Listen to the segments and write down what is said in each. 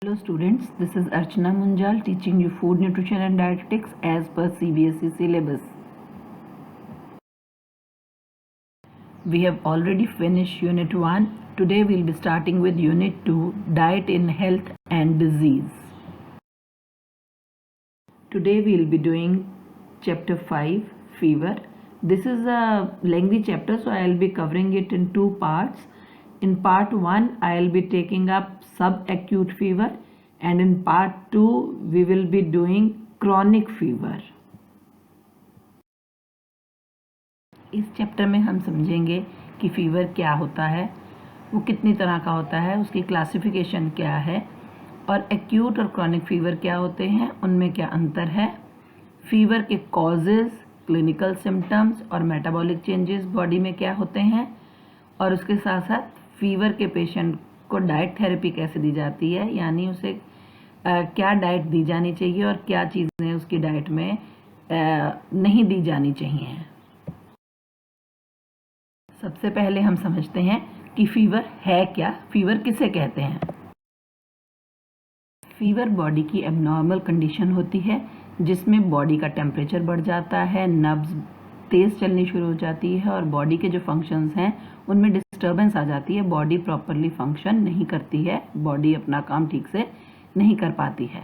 Hello students, this is Archana Munjal teaching you food nutrition and dietetics as per CBSE syllabus. We have already finished unit 1. Today we will be starting with unit 2, diet in health and disease. Today we will be doing chapter 5, fever. This is a lengthy chapter, so I will be covering it in two parts. In part 1 I will be taking up subacute fever, and in part 2 we will be doing chronic fever. इस chapter में हम समझेंगे कि fever क्या होता है, वो कितनी तरह का होता है, उसकी क्लासिफिकेशन क्या है, और एक्यूट और क्रॉनिक फीवर क्या होते हैं, उनमें क्या अंतर है, फीवर के कॉजेज, क्लिनिकल सिम्टम्स और मेटाबॉलिक चेंजेस बॉडी में क्या होते हैं, और उसके साथ साथ फीवर के पेशेंट को डाइट थेरेपी कैसे दी जाती है, यानी उसे क्या डाइट दी जानी चाहिए और क्या चीज़ें उसकी डाइट में नहीं दी जानी चाहिए। सबसे पहले हम समझते हैं कि फीवर है क्या, फीवर किसे कहते हैं। फीवर बॉडी की एबनॉर्मल कंडीशन होती है जिसमें बॉडी का टेम्परेचर बढ़ जाता है, नब्ज तेज़ चलनी शुरू हो जाती है और बॉडी के जो फंक्शंस हैं उनमें डिस्टर्बेंस आ जाती है, बॉडी प्रॉपरली फंक्शन नहीं करती है, बॉडी अपना काम ठीक से नहीं कर पाती है।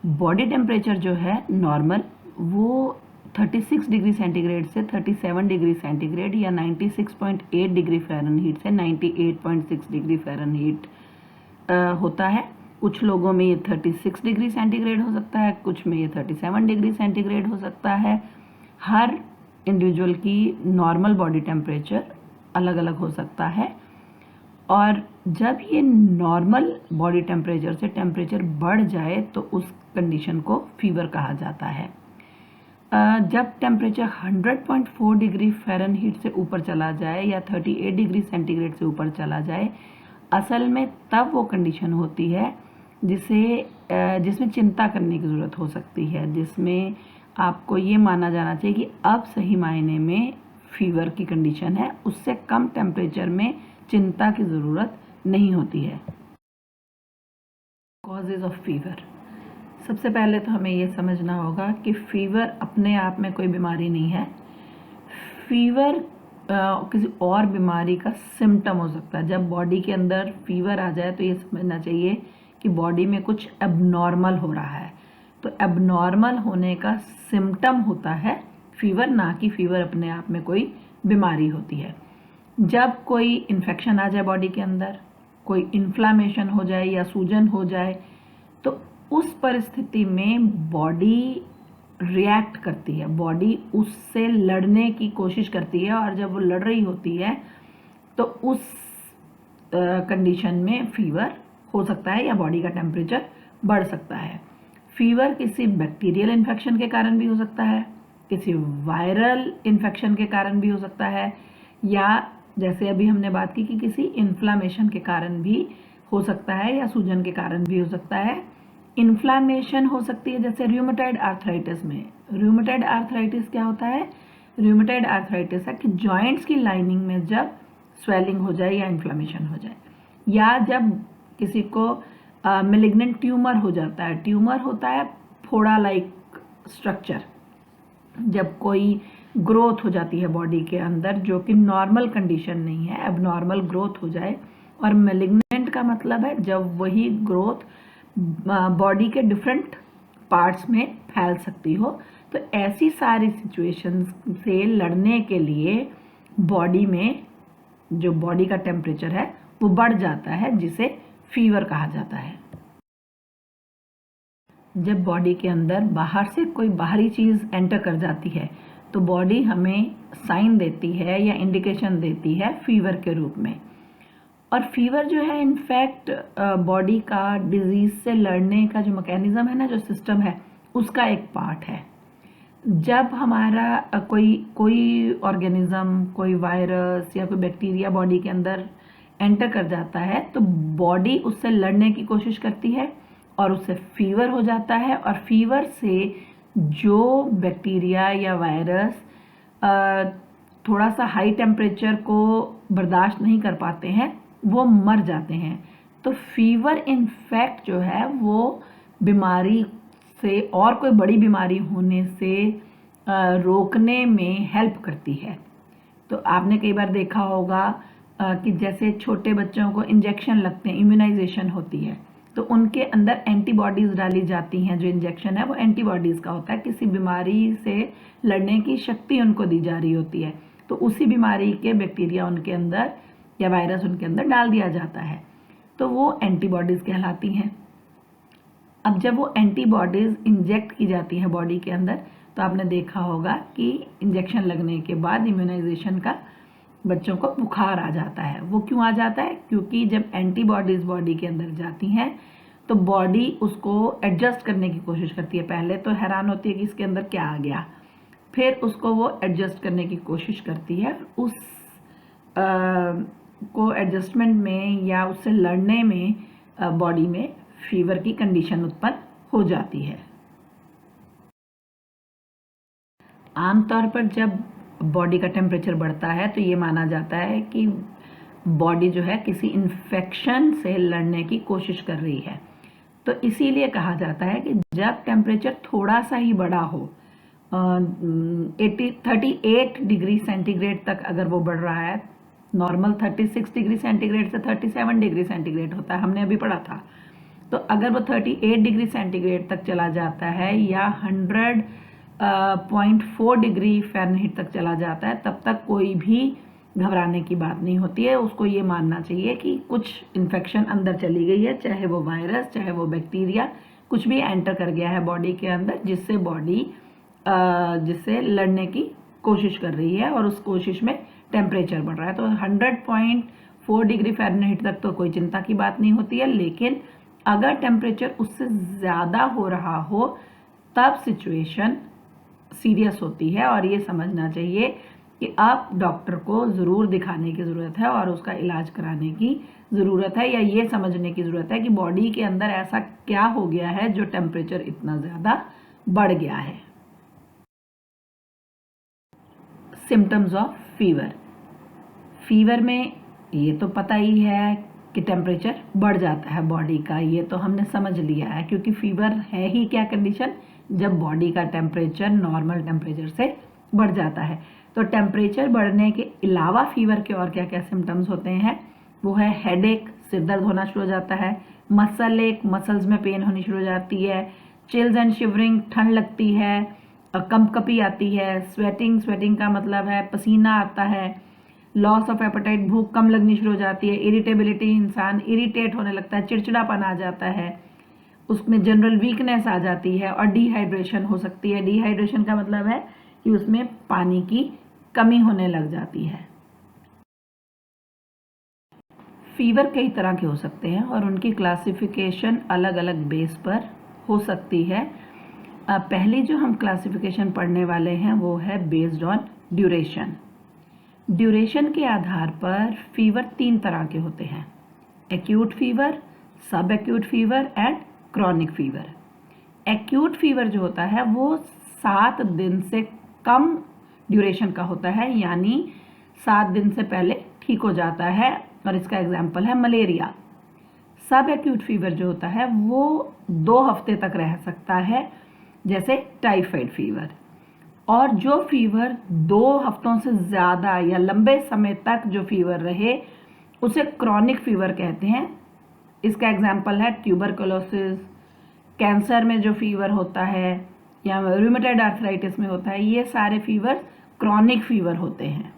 बॉडी टेम्परेचर जो है नॉर्मल वो 36 डिग्री सेंटीग्रेड से 37 डिग्री सेंटीग्रेड या 96.8 डिग्री फ़ारेनहीट से 98.6 डिग्री फ़ारेनहीट होता है। कुछ लोगों में ये 36 डिग्री सेंटीग्रेड हो सकता है, कुछ में ये 37 डिग्री सेंटीग्रेड हो सकता है। हर इंडिविजुअल की नॉर्मल बॉडी टेम्परेचर अलग अलग हो सकता है, और जब ये नॉर्मल बॉडी टेम्परेचर से टेम्परेचर बढ़ जाए तो उस कंडीशन को फीवर कहा जाता है। जब टेम्परेचर 100.4 डिग्री फ़ारेनहीट से ऊपर चला जाए या 38 डिग्री सेंटीग्रेड से ऊपर चला जाए, असल में तब वो कंडीशन होती है जिसमें चिंता करने की ज़रूरत हो सकती है, जिसमें आपको ये माना जाना चाहिए कि अब सही मायने में फीवर की कंडीशन है, उससे कम टेम्परेचर में चिंता की ज़रूरत नहीं होती है। Causes of fever. सबसे पहले तो हमें ये समझना होगा कि फीवर अपने आप में कोई बीमारी नहीं है। फीवर किसी और बीमारी का सिम्टम हो सकता है। जब बॉडी के अंदर फीवर आ जाए तो ये समझना चाहिए कि बॉडी में कुछ एबनॉर्मल हो रहा है, तो एबनॉर्मल होने का सिम्टम होता है फीवर, ना कि फीवर अपने आप में कोई बीमारी होती है। जब कोई इन्फेक्शन आ जाए बॉडी के अंदर, कोई इन्फ्लामेशन हो जाए या सूजन हो जाए, तो उस परिस्थिति में बॉडी रिएक्ट करती है, बॉडी उससे लड़ने की कोशिश करती है, और जब वो लड़ रही होती है तो उस कंडीशन में फीवर हो सकता है या बॉडी का टेम्परेचर बढ़ सकता है। फीवर किसी बैक्टीरियल इन्फेक्शन के कारण भी हो सकता है, किसी वायरल इन्फेक्शन के कारण भी हो सकता है, या जैसे अभी हमने बात की कि किसी इन्फ्लामेशन के कारण भी हो सकता है या सूजन के कारण भी हो सकता है। इन्फ्लामेशन हो सकती है जैसे रूमेटॉइड आर्थराइटिस में। रूमेटॉइड आर्थराइटिस क्या होता है? रूमेटॉइड आर्थराइटिस है कि जॉइंट्स की लाइनिंग में जब स्वेलिंग हो जाए या इन्फ्लामेशन हो जाए, या जब किसी को मेलिग्नेंट ट्यूमर हो जाता है। ट्यूमर होता है फोड़ा लाइक स्ट्रक्चर, जब कोई ग्रोथ हो जाती है बॉडी के अंदर जो कि नॉर्मल कंडीशन नहीं है, एबनॉर्मल ग्रोथ हो जाए। और मेलिग्नेंट का मतलब है जब वही ग्रोथ बॉडी के डिफरेंट पार्ट्स में फैल सकती हो। तो ऐसी सारी सिचुएशंस से लड़ने के लिए बॉडी में जो बॉडी का टेम्परेचर है वो बढ़ जाता है, जिसे फीवर कहा जाता है। जब बॉडी के अंदर बाहर से कोई बाहरी चीज़ एंटर कर जाती है तो बॉडी हमें साइन देती है या इंडिकेशन देती है फीवर के रूप में। और फीवर जो है इनफैक्ट बॉडी का डिजीज़ से लड़ने का जो मैकेनिज़्म है ना, जो सिस्टम है, उसका एक पार्ट है। जब हमारा कोई ऑर्गेनिज्म, कोई वायरस या कोई बैक्टीरिया बॉडी के अंदर एंटर कर जाता है तो बॉडी उससे लड़ने की कोशिश करती है और उससे फीवर हो जाता है। और फीवर से जो बैक्टीरिया या वायरस थोड़ा सा हाई टेम्परेचर को बर्दाश्त नहीं कर पाते हैं वो मर जाते हैं। तो फीवर इन्फेक्ट जो है वो बीमारी से और कोई बड़ी बीमारी होने से रोकने में हेल्प करती है। तो आपने कई बार देखा होगा कि जैसे छोटे बच्चों को इंजेक्शन लगते हैं, इम्यूनाइजेशन होती है, तो उनके अंदर एंटीबॉडीज़ डाली जाती हैं। जो इंजेक्शन है वो एंटीबॉडीज़ का होता है, किसी बीमारी से लड़ने की शक्ति उनको दी जा रही होती है। तो उसी बीमारी के बैक्टीरिया उनके अंदर या वायरस उनके अंदर डाल दिया जाता है, तो वो एंटीबॉडीज़ कहलाती हैं। अब जब वो एंटीबॉडीज़ इंजेक्ट की जाती हैं बॉडी के अंदर, तो आपने देखा होगा कि इंजेक्शन लगने के बाद इम्यूनाइजेशन का बच्चों को बुखार आ जाता है। वो क्यों आ जाता है? क्योंकि जब एंटीबॉडीज़ बॉडी के अंदर जाती हैं तो बॉडी उसको एडजस्ट करने की कोशिश करती है। पहले तो हैरान होती है कि इसके अंदर क्या आ गया, फिर उसको वो एडजस्ट करने की कोशिश करती है। उस को एडजस्टमेंट में या उससे लड़ने में बॉडी में फीवर की कंडीशन उत्पन्न हो जाती है। आमतौर पर जब बॉडी का टेम्परेचर बढ़ता है तो ये माना जाता है कि बॉडी जो है किसी इन्फेक्शन से लड़ने की कोशिश कर रही है। तो इसीलिए कहा जाता है कि जब टेम्परेचर थोड़ा सा ही बढ़ा हो, 38 डिग्री सेंटीग्रेड तक अगर वो बढ़ रहा है, नॉर्मल 36 डिग्री सेंटीग्रेड से 37 डिग्री सेंटीग्रेड होता है, हमने अभी पढ़ा था। तो अगर वो 38 डिग्री सेंटीग्रेड तक चला जाता है या 100.4 डिग्री फ़ारेनहीट तक चला जाता है, तब तक कोई भी घबराने की बात नहीं होती है। उसको ये मानना चाहिए कि कुछ इन्फेक्शन अंदर चली गई है, चाहे वो वायरस, चाहे वो बैक्टीरिया, कुछ भी एंटर कर गया है बॉडी के अंदर, जिससे बॉडी जिससे लड़ने की कोशिश कर रही है और उस कोशिश में टेम्परेचर बढ़ रहा है। तो 100.4 डिग्री फ़ारेनहीट तक तो कोई चिंता की बात नहीं होती है, लेकिन अगर टेम्परेचर उससे ज़्यादा हो रहा हो तब सिचुएशन सीरियस होती है और ये समझना चाहिए कि अब डॉक्टर को ज़रूर दिखाने की ज़रूरत है और उसका इलाज कराने की ज़रूरत है, या ये समझने की ज़रूरत है कि बॉडी के अंदर ऐसा क्या हो गया है जो टेम्परेचर इतना ज़्यादा बढ़ गया है। Symptoms of fever. फीवर में ये तो पता ही है कि टेम्परेचर बढ़ जाता है बॉडी का, ये तो हमने समझ लिया है, क्योंकि फीवर है ही क्या कंडीशन, जब बॉडी का टेम्परेचर नॉर्मल टेम्परेचर से बढ़ जाता है। तो टेम्परेचर बढ़ने के अलावा फीवर के और क्या क्या सिम्टम्स होते हैं, वो है हेडेक, सिर दर्द होना शुरू हो जाता है, मसल एक, मसल्स में पेन होनी शुरू हो जाती है, चिल्स एंड शिवरिंग, ठंड लगती है, कंपकपी आती है, स्वेटिंग का मतलब है पसीना आता है, लॉस ऑफ एपेटाइट, भूख कम लगनी शुरू हो जाती है, इरिटेबिलिटी, इंसान इरिटेट होने लगता है, चिड़चिड़ापन आ जाता है, उसमें जनरल वीकनेस आ जाती है और डिहाइड्रेशन हो सकती है। डिहाइड्रेशन का मतलब है कि उसमें पानी की कमी होने लग जाती है। फीवर कई तरह के हो सकते हैं और उनकी क्लासिफिकेशन अलग अलग बेस पर हो सकती है। पहली जो हम क्लासिफिकेशन पढ़ने वाले हैं वो है बेस्ड ऑन ड्यूरेशन। ड्यूरेशन के आधार पर फीवर 3 तरह के होते हैं, एक्यूट फीवर, सब acute fever and chronic fever. Acute fever जो होता है वो 7 दिन से कम ड्यूरेशन का होता है, यानी 7 दिन से पहले ठीक हो जाता है, और इसका एग्जाम्पल है मलेरिया। सब एक्यूट फीवर जो होता है वो 2 हफ्ते तक रह सकता है, जैसे टाइफाइड फीवर। और जो फीवर 2 हफ्तों से ज़्यादा या लंबे समय तक जो फीवर रहे उसे क्रॉनिक फीवर कहते हैं। इसका एग्जाम्पल है ट्यूबरकुलोसिस, कैंसर में जो फीवर होता है या रूमेटॉइड आर्थराइटिस में होता है, ये सारे फीवर क्रॉनिक फीवर होते हैं।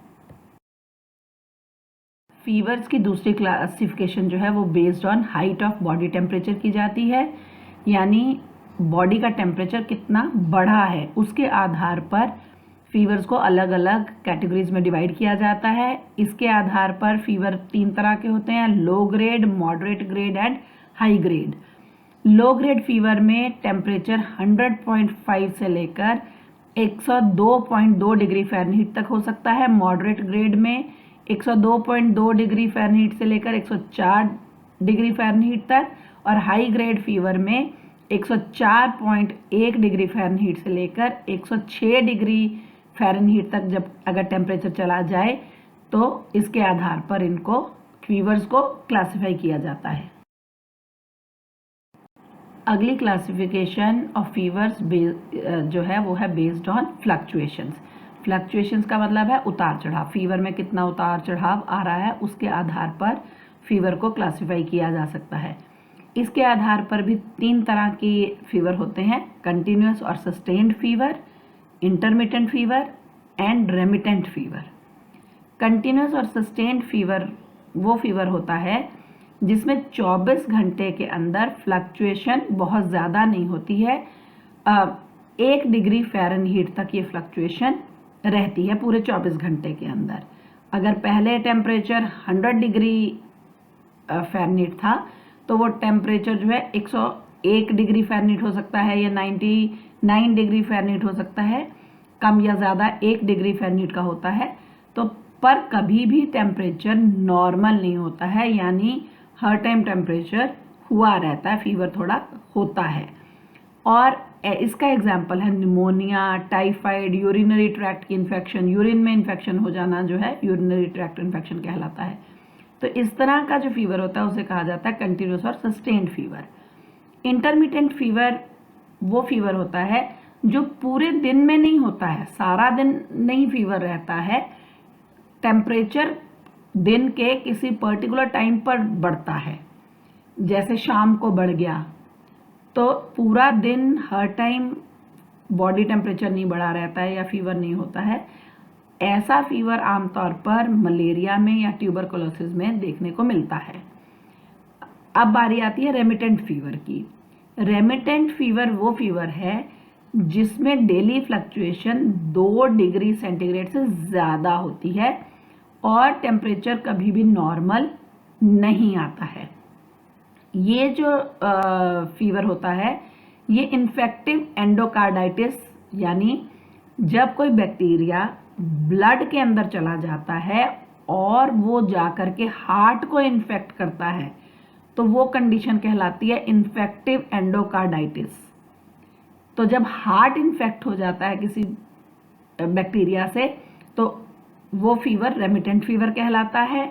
फीवर्स की दूसरी क्लासिफिकेशन जो है वो based on height of body temperature की जाती है, यानी बॉडी का टेम्परेचर कितना बढ़ा है उसके आधार पर फीवर्स को अलग अलग कैटेगरीज में डिवाइड किया जाता है। इसके आधार पर फीवर 3 तरह के होते हैं, low grade, moderate grade and high grade. Low grade fever में टेम्परेचर 100.5 से लेकर 102.2 डिग्री फ़ारेनहीट तक हो सकता है। मॉडरेट ग्रेड में 102.2 डिग्री फ़ारेनहीट से लेकर 104 डिग्री फ़ारेनहीट तक, और हाई ग्रेड फीवर में 104.1 डिग्री फ़ारेनहीट से लेकर 106 डिग्री फ़ारेनहीट तक जब अगर टेम्परेचर चला जाए तो इसके आधार पर इनको फीवर्स को क्लासिफाई किया जाता है। अगली क्लासिफिकेशन ऑफ फीवर्स जो है वो है बेस्ड ऑन फ्लक्चुएशंस। फ्लक्चुएशंस का मतलब है उतार चढ़ाव। फीवर में कितना उतार चढ़ाव आ रहा है उसके आधार पर फीवर को क्लासिफाई किया जा सकता है। इसके आधार पर भी 3 तरह की फीवर होते हैं, कंटिन्यूअस और sustained fever, intermittent fever and remittent fever. Continuous और सस्टेन्ड फीवर वो फीवर होता है जिसमें 24 घंटे के अंदर फ्लक्चुएशन बहुत ज़्यादा नहीं होती है। 1 डिग्री फ़ारेनहीट तक ये फ्लक्चुएशन रहती है पूरे 24 घंटे के अंदर। अगर पहले टेम्परेचर 100 डिग्री फ़ारेनहीट था तो वो टेम्परेचर जो है 101 डिग्री फ़ारेनहीट हो सकता है या 99 डिग्री फ़ारेनहीट हो सकता है, कम या ज़्यादा 1 डिग्री फ़ारेनहीट का होता है। तो पर कभी भी टेम्परेचर नॉर्मल नहीं होता है, यानी हर टाइम टेम्परेचर हुआ रहता है, फीवर थोड़ा होता है। और इसका एग्जाम्पल है निमोनिया, टाइफाइड, यूरिनरी ट्रैक्ट की इन्फेक्शन। यूरिन में इन्फेक्शन हो जाना जो है यूरिनरी ट्रैक्ट इन्फेक्शन कहलाता है। तो इस तरह का जो फीवर होता है उसे कहा जाता है कंटिन्यूस और सस्टेन्ड फीवर। इंटरमिटेंट फीवर वो फीवर होता है जो पूरे दिन में नहीं होता है, सारा दिन नहीं फीवर रहता है, टेम्परेचर दिन के किसी पर्टिकुलर टाइम पर बढ़ता है। जैसे शाम को बढ़ गया तो पूरा दिन हर टाइम बॉडी टेम्परेचर नहीं बढ़ा रहता है या फीवर नहीं होता है। ऐसा फीवर आमतौर पर मलेरिया में या ट्यूबरकुलोसिस में देखने को मिलता है। अब बारी आती है रेमिटेंट फीवर की। रेमिटेंट फीवर वो फीवर है जिसमें डेली फ्लक्चुएशन 2 डिग्री सेंटीग्रेड से ज़्यादा होती है और टेम्परेचर कभी भी नॉर्मल नहीं आता है। ये जो फीवर होता है ये इन्फेक्टिव एंडोकार्डाइटिस, यानी जब कोई बैक्टीरिया ब्लड के अंदर चला जाता है और वो जाकर के हार्ट को इन्फेक्ट करता है तो वो कंडीशन कहलाती है इन्फेक्टिव एंडोकार्डाइटिस। तो जब हार्ट इन्फेक्ट हो जाता है किसी बैक्टीरिया से तो वो फीवर रेमिटेंट फीवर कहलाता है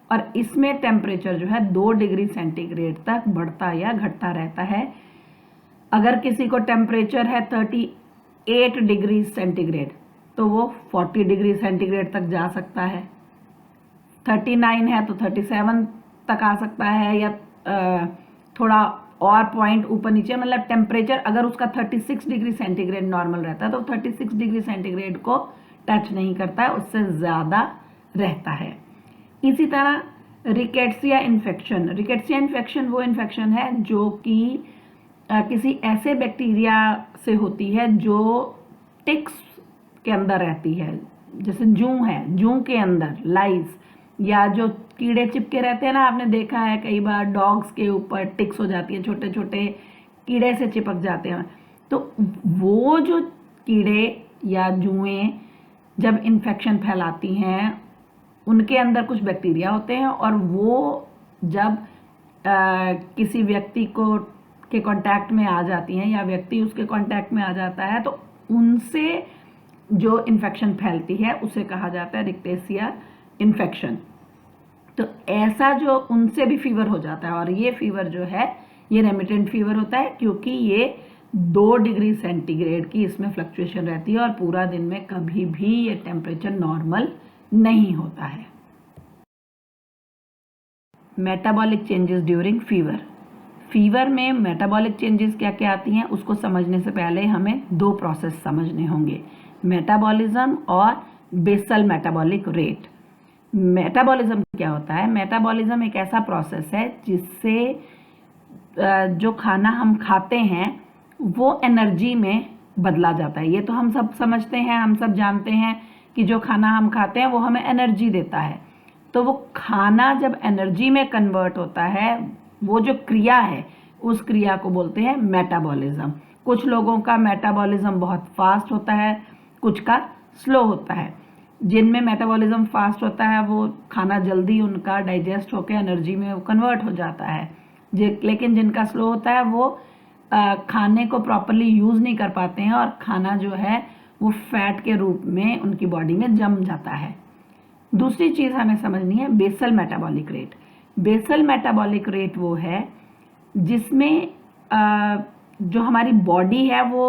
और इसमें टेम्परेचर जो है 2 डिग्री सेंटीग्रेड तक बढ़ता या घटता रहता है। अगर किसी को टेम्परेचर है 38 डिग्री सेंटीग्रेड तो वो 40 डिग्री सेंटीग्रेड तक जा सकता है, 39 है तो 37 तक आ सकता है या थोड़ा और पॉइंट ऊपर नीचे, मतलब टेम्परेचर अगर उसका 36 डिग्री सेंटीग्रेड नॉर्मल रहता है तो 36 डिग्री सेंटीग्रेड को टच नहीं करता है, उससे ज़्यादा रहता है। इसी तरह रिकेट्सिया इन्फेक्शन। रिकेट्सिया इन्फेक्शन वो इन्फेक्शन है जो कि किसी ऐसे बैक्टीरिया से होती है जो टिक्स के अंदर रहती है, जैसे जूं है, जूं के अंदर लाइस या जो कीड़े चिपके रहते हैं ना, आपने देखा है कई बार डॉग्स के ऊपर टिक्स हो जाती है, छोटे छोटे कीड़े से चिपक जाते हैं। तो वो जो कीड़े या जुएं जब इन्फेक्शन फैलाती हैं उनके अंदर कुछ बैक्टीरिया होते हैं और वो जब किसी व्यक्ति के कांटेक्ट में आ जाती हैं या व्यक्ति उसके कांटेक्ट में आ जाता है तो उनसे जो इन्फेक्शन फैलती है उसे कहा जाता है रिकेट्सिया इन्फेक्शन। तो ऐसा जो उनसे भी फीवर हो जाता है और ये फीवर जो है ये रेमिटेंट फीवर होता है क्योंकि ये 2 डिग्री सेंटीग्रेड की इसमें फ्लक्चुएशन रहती है और पूरा दिन में कभी भी ये टेम्परेचर नॉर्मल नहीं होता है। Metabolic changes during fever. Fever में मेटाबॉलिक चेंजेस क्या क्या आती हैं उसको समझने से पहले हमें 2 प्रोसेस समझने होंगे, मेटाबॉलिज्म और बेसल मेटाबॉलिक रेट। मेटाबॉलिज्म क्या होता है? मेटाबॉलिज्म एक ऐसा प्रोसेस है जिससे जो खाना हम खाते हैं वो एनर्जी में बदला जाता है। ये तो हम सब समझते हैं, हम सब जानते हैं कि जो खाना हम खाते हैं वो हमें एनर्जी देता है। तो वो खाना जब एनर्जी में कन्वर्ट होता है, वो जो क्रिया है उस क्रिया को बोलते हैं मेटाबॉलिज्म। कुछ लोगों का मेटाबॉलिज्म बहुत फास्ट होता है, कुछ का स्लो होता है। जिनमें मेटाबॉलिज्म फास्ट होता है वो खाना जल्दी उनका डाइजेस्ट होकर एनर्जी में कन्वर्ट हो जाता है, लेकिन जिनका स्लो होता है वो खाने को प्रॉपरली यूज़ नहीं कर पाते हैं और खाना जो है वो फैट के रूप में उनकी बॉडी में जम जाता है। दूसरी चीज़ हमें समझनी है basal metabolic rate. Basal metabolic rate वो है जिसमें जो हमारी बॉडी है वो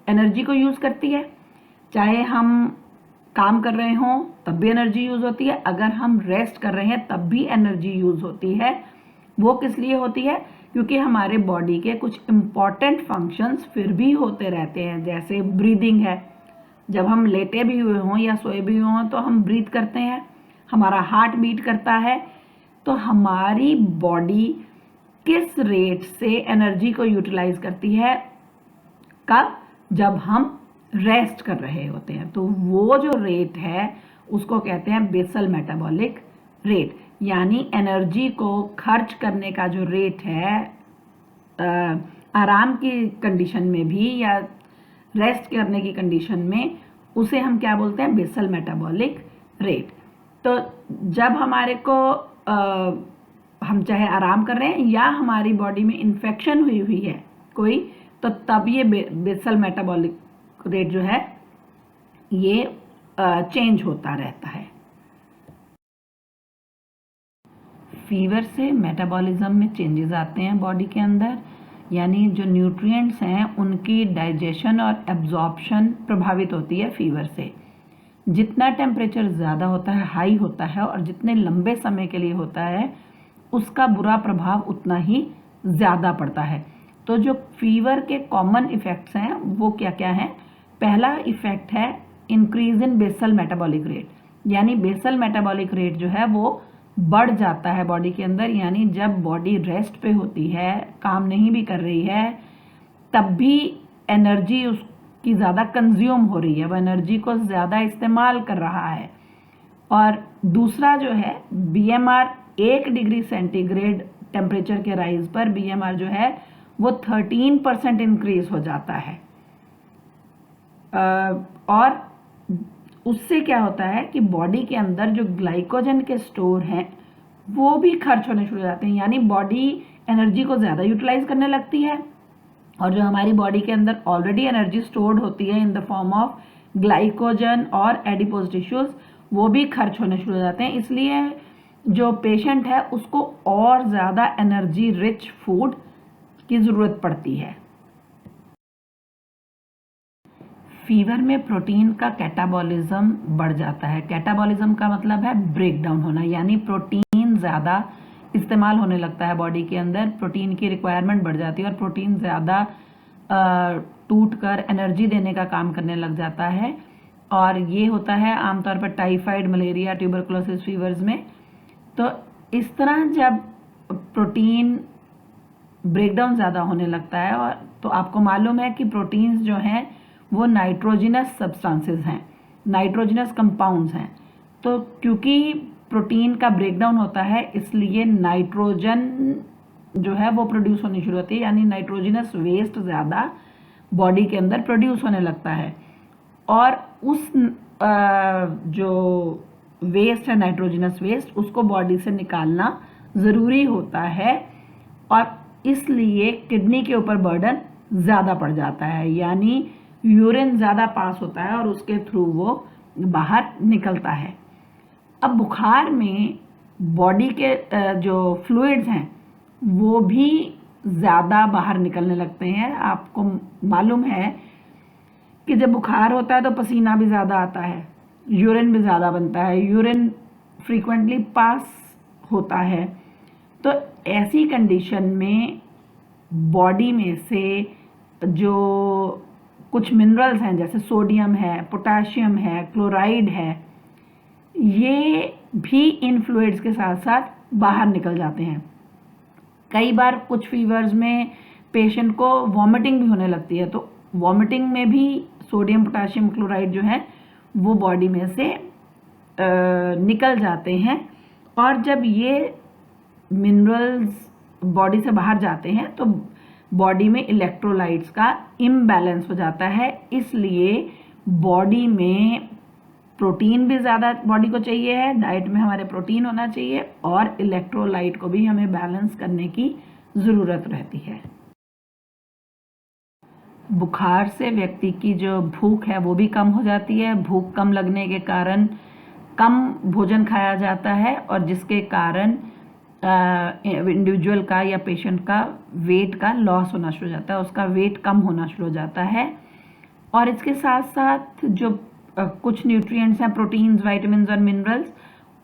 एनर्जी को यूज़ करती है, चाहे हम काम कर रहे हों तब भी एनर्जी यूज़ होती है, अगर हम रेस्ट कर रहे हैं तब भी एनर्जी यूज़ होती है। वो किस लिए होती है? क्योंकि हमारे बॉडी के कुछ इम्पॉर्टेंट फंक्शंस फिर भी होते रहते हैं, जैसे ब्रीदिंग है, जब हम लेटे भी हुए हों या सोए भी हुए हों तो हम ब्रीथ करते हैं, हमारा हार्ट बीट करता है। तो हमारी बॉडी किस रेट से एनर्जी को यूटिलाइज करती है? कब? जब हम रेस्ट कर रहे होते हैं। तो वो जो रेट है उसको कहते हैं बेसल मेटाबॉलिक रेट, यानी एनर्जी को खर्च करने का जो रेट है आराम की कंडीशन में भी या रेस्ट करने की कंडीशन में, उसे हम क्या बोलते हैं? Basal metabolic rate. तो जब हमारे को हम चाहे आराम कर रहे हैं या हमारी बॉडी में इन्फेक्शन हुई है कोई, तो तब ये बेसल मेटाबॉलिक रेट जो है ये चेंज होता रहता है। फीवर से मेटाबॉलिज्म में चेंजेस आते हैं बॉडी के अंदर, यानी जो न्यूट्रिएंट्स हैं उनकी डाइजेशन और एब्जॉर्प्शन प्रभावित होती है फीवर से। जितना टेम्परेचर ज़्यादा होता है, हाई होता है, और जितने लंबे समय के लिए होता है, उसका बुरा प्रभाव उतना ही ज़्यादा पड़ता है। तो जो फीवर के कॉमन इफ़ेक्ट्स हैं वो क्या क्या हैं? पहला इफ़ेक्ट है increase in basal metabolic rate, यानी बेसल मेटाबॉलिक रेट जो है वो बढ़ जाता है बॉडी के अंदर, यानी जब बॉडी रेस्ट पे होती है, काम नहीं भी कर रही है, तब भी एनर्जी उसकी ज़्यादा कंज्यूम हो रही है, वो एनर्जी को ज़्यादा इस्तेमाल कर रहा है। और दूसरा जो है BMR 1 डिग्री सेंटीग्रेड टेम्परेचर के राइज पर BMR जो है वो 13% इंक्रीज हो जाता है। और उससे क्या होता है कि बॉडी के अंदर जो ग्लाइकोजन के स्टोर हैं वो भी खर्च होने शुरू हो जाते हैं, यानी बॉडी एनर्जी को ज़्यादा यूटिलाइज करने लगती है, और जो हमारी बॉडी के अंदर ऑलरेडी एनर्जी स्टोर्ड होती है in the form of glycogen और एडिपोज टिश्यूज, वो भी खर्च होने शुरू हो जाते हैं। इसलिए जो पेशेंट है उसको और ज़्यादा एनर्जी रिच फूड की ज़रूरत पड़ती है। फीवर में प्रोटीन का कैटाबॉलिज्म बढ़ जाता है। कैटाबॉलिज्म का मतलब है ब्रेक डाउन होना, यानी प्रोटीन ज़्यादा इस्तेमाल होने लगता है बॉडी के अंदर, प्रोटीन की रिक्वायरमेंट बढ़ जाती है और प्रोटीन ज़्यादा टूट कर एनर्जी देने का काम करने लग जाता है। और ये होता है आमतौर पर टाइफाइड, मलेरिया, ट्यूबरकुलोसिस फीवर्स में। तो इस तरह जब प्रोटीन ब्रेकडाउन ज़्यादा होने लगता है, और तो आपको मालूम है कि प्रोटीन्स जो हैं वो नाइट्रोजिनस सब्सटेंसेस हैं, नाइट्रोजिनस कंपाउंड्स हैं। तो क्योंकि प्रोटीन का ब्रेकडाउन होता है इसलिए नाइट्रोजन जो है वो प्रोड्यूस होनी शुरू होती है, यानी नाइट्रोजिनस वेस्ट ज़्यादा बॉडी के अंदर प्रोड्यूस होने लगता है। और उस जो वेस्ट है, नाइट्रोजिनस वेस्ट, उसको बॉडी से निकालना ज़रूरी होता है, और इसलिए किडनी के ऊपर बर्डन ज़्यादा पड़ जाता है, यानी यूरिन ज़्यादा पास होता है और उसके थ्रू वो बाहर निकलता है। अब बुखार में बॉडी के जो फ्लूइड्स हैं वो भी ज़्यादा बाहर निकलने लगते हैं। आपको मालूम है कि जब बुखार होता है तो पसीना भी ज़्यादा आता है, यूरिन भी ज़्यादा बनता है, यूरिन फ्रीक्वेंटली पास होता है। तो ऐसी कंडीशन में बॉडी में से जो कुछ मिनरल्स हैं, जैसे सोडियम है, पोटाशियम है, क्लोराइड है, ये भी इन फ्लूइड्स के साथ साथ बाहर निकल जाते हैं। कई बार कुछ फीवर्स में पेशेंट को वॉमिटिंग भी होने लगती है, तो वॉमिटिंग में भी सोडियम, पोटाशियम, क्लोराइड जो है वो बॉडी में से निकल जाते हैं। और जब ये मिनरल्स बॉडी से बाहर जाते हैं तो बॉडी में इलेक्ट्रोलाइट्स का इम्बैलेंस हो जाता है, इसलिए बॉडी में प्रोटीन भी ज़्यादा बॉडी को चाहिए है, डाइट में हमारे प्रोटीन होना चाहिए, और इलेक्ट्रोलाइट को भी हमें बैलेंस करने की ज़रूरत रहती है। बुखार से व्यक्ति की जो भूख है वो भी कम हो जाती है। भूख कम लगने के कारण कम भोजन खाया जाता है, और जिसके कारण इंडिविजुअल का या पेशेंट का वेट का लॉस होना शुरू हो जाता है, उसका वेट कम होना शुरू हो जाता है। और इसके साथ साथ जो कुछ न्यूट्रिएंट्स हैं, प्रोटीन्स, विटामिन्स और मिनरल्स,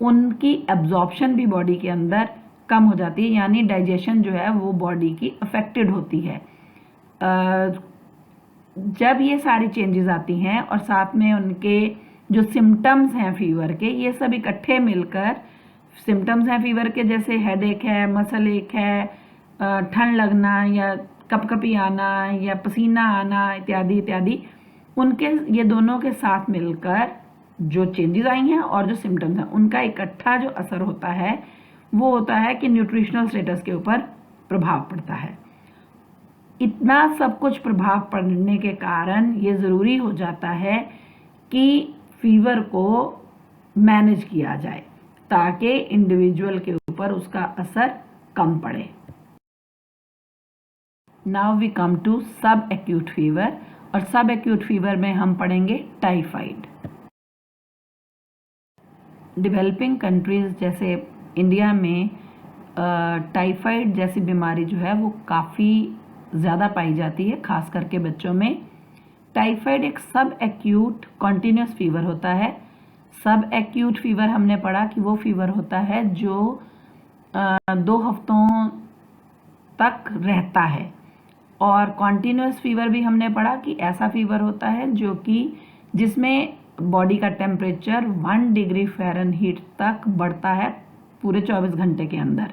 उनकी एब्जॉर्प्शन भी बॉडी के अंदर कम हो जाती है, यानी डाइजेशन जो है वो बॉडी की अफेक्टेड होती है। जब ये सारी चेंजेस आती हैं और साथ में उनके जो सिम्टम्स हैं फीवर के, ये सब इकट्ठे मिलकर सिम्टम्स हैं फीवर के, जैसे हेडेक है, मसल एक है, ठंड लगना या कपकपी आना या पसीना आना इत्यादि इत्यादि, उनके ये दोनों के साथ मिलकर जो चेंजेस आई हैं और जो सिम्टम्स हैं उनका इकट्ठा जो असर होता है वो होता है कि न्यूट्रिशनल स्टेटस के ऊपर प्रभाव पड़ता है। इतना सब कुछ प्रभाव पड़ने के कारण ये ज़रूरी हो जाता है कि फीवर को मैनेज किया जाए ताकि इंडिविजुअल के ऊपर उसका असर कम पड़े। नाउ वी कम टू सब एक्यूट फीवर, और सब एक्यूट फीवर में हम पढ़ेंगे टाइफाइड। डेवलपिंग कंट्रीज जैसे इंडिया में टाइफाइड जैसी बीमारी जो है वो काफ़ी ज़्यादा पाई जाती है, खास करके बच्चों में। टाइफाइड एक सब एक्यूट कॉन्टिन्यूस फीवर होता है। सब एक्यूट फीवर हमने पढ़ा कि वो फीवर होता है जो 2 हफ्तों तक रहता है, और कॉन्टिन्यूस फीवर भी हमने पढ़ा कि ऐसा फीवर होता है जो कि जिसमें बॉडी का टेम्परेचर 1 डिग्री फ़ारेनहीट तक बढ़ता है पूरे 24 घंटे के अंदर।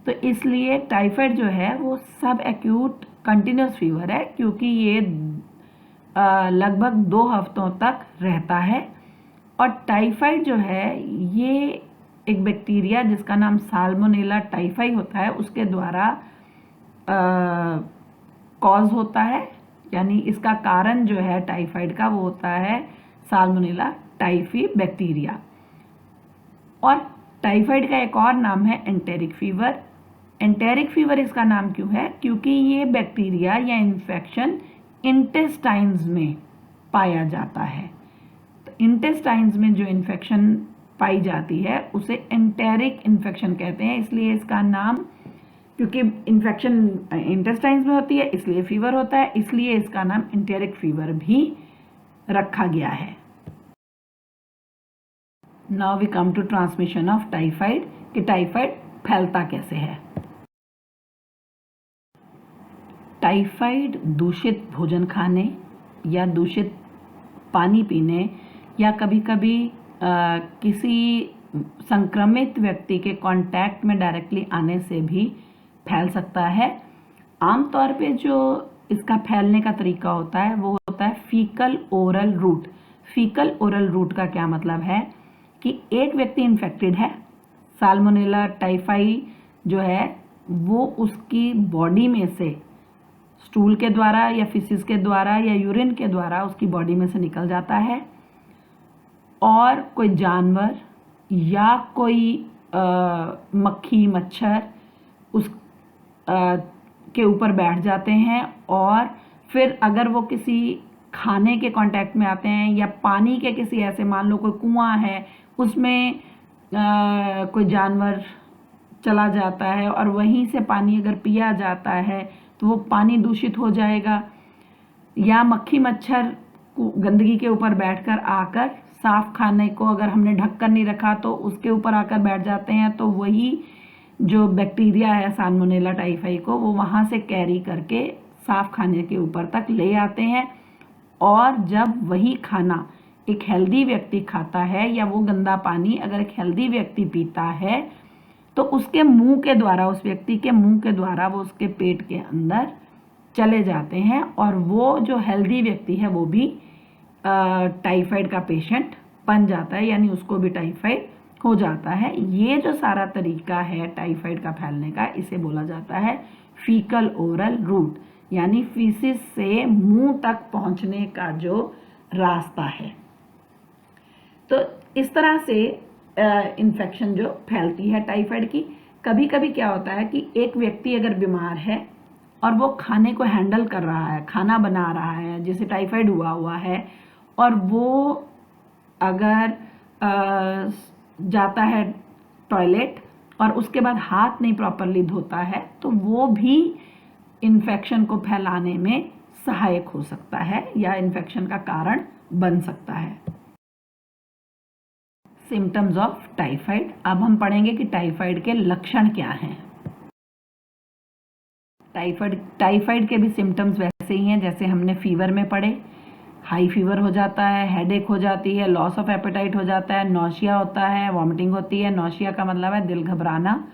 तो इसलिए टाइफाइड जो है वो सब एक्यूट कंटिन्यूस फीवर है, क्योंकि ये लगभग 2 हफ्तों तक रहता है। और टाइफाइड जो है ये एक बैक्टीरिया जिसका नाम साल्मोनेला टाइफाई होता है उसके द्वारा कॉज होता है, यानी इसका कारण जो है टाइफाइड का वो होता है साल्मोनेला टाइफी बैक्टीरिया। और टाइफाइड का एक और नाम है एंटेरिक फीवर। एंटेरिक फीवर इसका नाम क्यों है? क्योंकि ये बैक्टीरिया या इन्फेक्शन इंटेस्टाइन्स में पाया जाता है। तो इंटेस्टाइन्स में जो इन्फेक्शन पाई जाती है उसे एंटेरिक इन्फेक्शन कहते हैं, इसलिए इसका नाम, क्योंकि इन्फेक्शन इंटेस्टाइन्स में होती है इसलिए फीवर होता है, इसलिए इसका नाम एंटेरिक फीवर भी रखा गया है। Now we come to transmission of typhoid, कि टाइफाइड फैलता कैसे है। टाइफाइड दूषित भोजन खाने या दूषित पानी पीने या कभी कभी किसी संक्रमित व्यक्ति के कांटेक्ट में डायरेक्टली आने से भी फैल सकता है। आमतौर पे जो इसका फैलने का तरीका होता है वो होता है faecal oral route. Faecal oral route का क्या मतलब है कि एक व्यक्ति इन्फेक्टेड है, साल्मोनेला टाइफाई जो है वो उसकी बॉडी में से स्टूल के द्वारा या फिसिस के द्वारा या यूरिन के द्वारा उसकी बॉडी में से निकल जाता है, और कोई जानवर या कोई मक्खी मच्छर उस के ऊपर बैठ जाते हैं, और फिर अगर वो किसी खाने के कांटेक्ट में आते हैं या पानी के किसी ऐसे, मान लो कोई कुआं है उसमें कोई जानवर चला जाता है और वहीं से पानी अगर पिया जाता है तो वो पानी दूषित हो जाएगा, या मक्खी मच्छर गंदगी के ऊपर बैठकर आकर साफ खाने को अगर हमने ढककर नहीं रखा तो उसके ऊपर आकर बैठ जाते हैं, तो वही जो बैक्टीरिया है साल्मोनेला टाइफाई को वो वहाँ से कैरी करके साफ खाने के ऊपर तक ले आते हैं। और जब वही खाना एक हेल्दी व्यक्ति खाता है या वो गंदा पानी अगर एक हेल्दी व्यक्ति पीता है तो उसके मुंह के द्वारा, उस व्यक्ति के मुंह के द्वारा वो उसके पेट के अंदर चले जाते हैं, और वो जो हेल्दी व्यक्ति है वो भी टाइफाइड का पेशेंट बन जाता है, यानी उसको भी टाइफाइड हो जाता है। ये जो सारा तरीका है टाइफाइड का फैलने का, इसे बोला जाता है फीकल ओरल रूट, यानी फीसिस से मुंह तक पहुंचने का जो रास्ता है। तो इस तरह से इन्फेक्शन जो फैलती है टाइफाइड की। कभी कभी क्या होता है कि एक व्यक्ति अगर बीमार है और वो खाने को हैंडल कर रहा है, खाना बना रहा है, जिसे टाइफाइड हुआ है, और वो अगर जाता है टॉयलेट और उसके बाद हाथ नहीं प्रॉपरली धोता है तो वो भी इन्फेक्शन को फैलाने में सहायक हो सकता है या इन्फेक्शन का कारण बन सकता है। Symptoms of typhoid. अब हम पढ़ेंगे कि टाइफाइड के लक्षण क्या हैं। टाइफाइड के भी सिम्टम्स वैसे ही हैं जैसे हमने फीवर में पढ़े। हाई फीवर हो जाता है, हेडेक हो जाती है, लॉस ऑफ एपेटाइट हो जाता है, नौशिया होता है, वॉमिटिंग होती है। नौशिया का मतलब है दिल घबराना।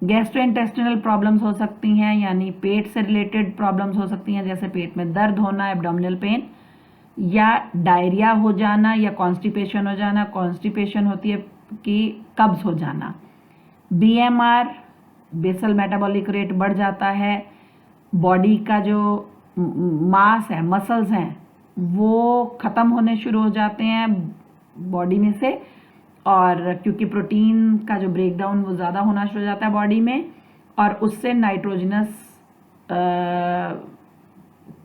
गैस्ट्रोइंटेस्टिनल प्रॉब्लम्स हो सकती हैं, यानी पेट से रिलेटेड प्रॉब्लम्स हो सकती हैं, जैसे पेट में दर्द होना, एब्डोमिनल पेन, या डायरिया हो जाना, या कॉन्स्टिपेशन हो जाना। कॉन्स्टिपेशन होती है कि कब्ज हो जाना। बीएमआर, बेसल मेटाबॉलिक रेट बढ़ जाता है। बॉडी का जो मास है, मसल्स हैं, वो ख़त्म होने शुरू हो जाते हैं बॉडी में से, और क्योंकि प्रोटीन का जो ब्रेकडाउन वो ज़्यादा होना शुरू हो जाता है बॉडी में, और उससे नाइट्रोजनस